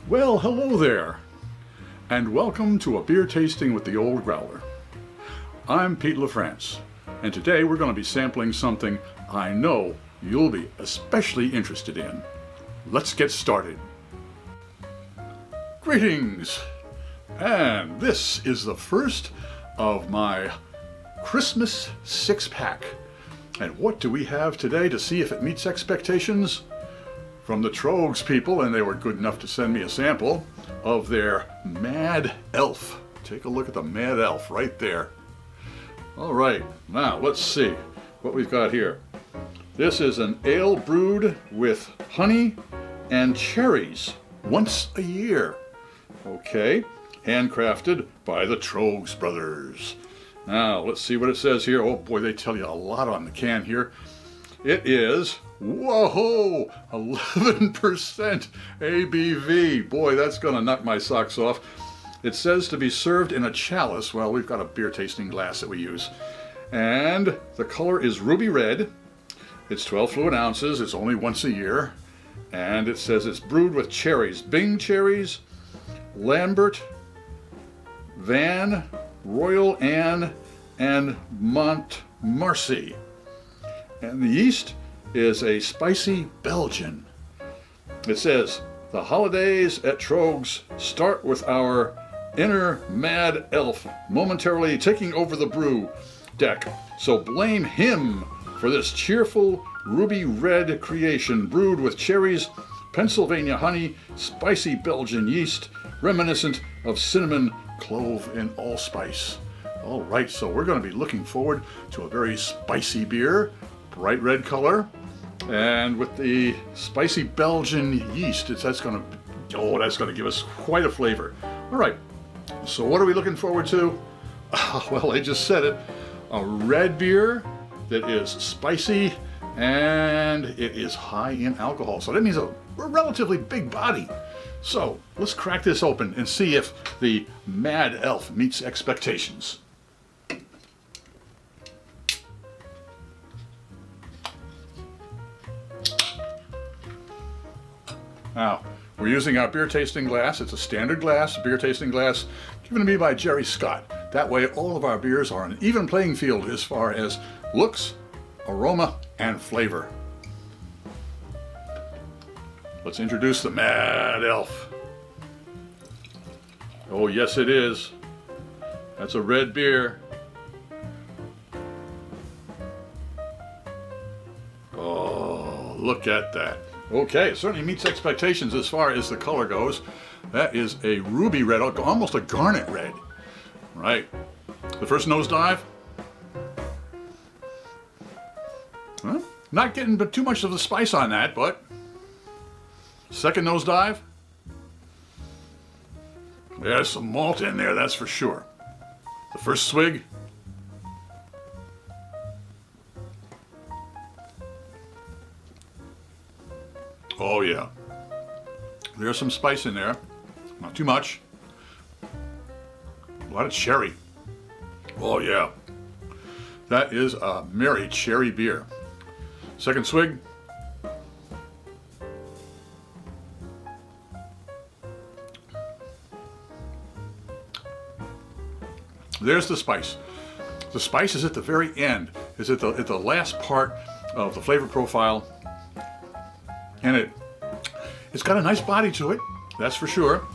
Well, hello there, and welcome to a beer tasting with the old Growler. I'm Pete LaFrance, and today we're going to be sampling something I know you'll be especially interested in. Let's get started. Greetings, and this is the first of my Christmas six-pack. And what do we have today to see if it meets expectations? From the Tröegs people, and they were good enough to send me a sample of their Mad Elf. Take a look at the Mad Elf right there. All right, now let's see what we've got here. This is an ale brewed with honey and cherries once a year. Okay, handcrafted by the Tröegs brothers. Now let's see what it says here. Oh boy, they tell you a lot on the can here. It is, whoa, 11% ABV. Boy, that's gonna knock my socks off. It says to be served in a chalice. Well, we've got a beer tasting glass that we use. And the color is ruby red. It's 12 fluid ounces. It's only once a year. And it says it's brewed with cherries. Bing cherries, Lambert, Van, Royal Anne, and Montmarcy. And the yeast is a spicy Belgian. It says, the holidays at Tröegs start with our inner Mad Elf momentarily taking over the brew deck. So blame him for this cheerful ruby red creation brewed with cherries, Pennsylvania honey, spicy Belgian yeast, reminiscent of cinnamon, clove, and allspice. All right, so we're going to be looking forward to a very spicy beer. Bright red color, and with the spicy Belgian yeast, that's going to give us quite a flavor. All right, so what are we looking forward to? Well, I just said it, a red beer that is spicy and it is high in alcohol. So that means a relatively big body. So let's crack this open and see if the Mad Elf meets expectations. Now, we're using our beer tasting glass. It's a standard glass, beer tasting glass, given to me by Jerry Scott. That way, all of our beers are on an even playing field as far as looks, aroma, and flavor. Let's introduce the Mad Elf. Oh, yes, it is. That's a red beer. Oh, look at that. Okay, it certainly meets expectations as far as the color goes. That is a ruby red, almost a garnet red. Right. The first nosedive. Well, not getting too much of the spice on that, but second nosedive. There's some malt in there, that's for sure. The first swig. Oh yeah, there's some spice in there, not too much. A lot of cherry. Oh yeah, that is a merry cherry beer. Second swig. There's the spice. The spice is at the very end, is at the last part of the flavor profile. And it's got a nice body to it, that's for sure,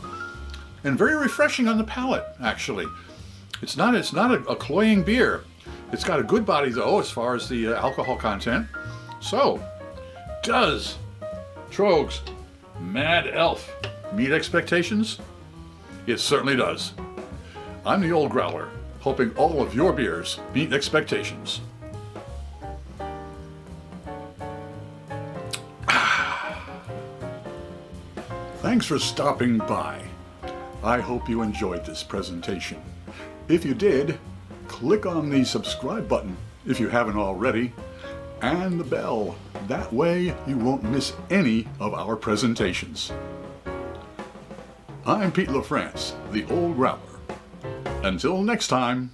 and very refreshing on the palate. Actually, it's not a cloying beer. It's got a good body though, as far as the alcohol content. So, does Tröegs Mad Elf meet expectations? It certainly does. I'm the old Growler, hoping all of your beers meet expectations. Thanks for stopping by. I hope you enjoyed this presentation. If you did, click on the subscribe button if you haven't already, and the bell. That way you won't miss any of our presentations. I'm Pete LaFrance, the old Growler. Until next time.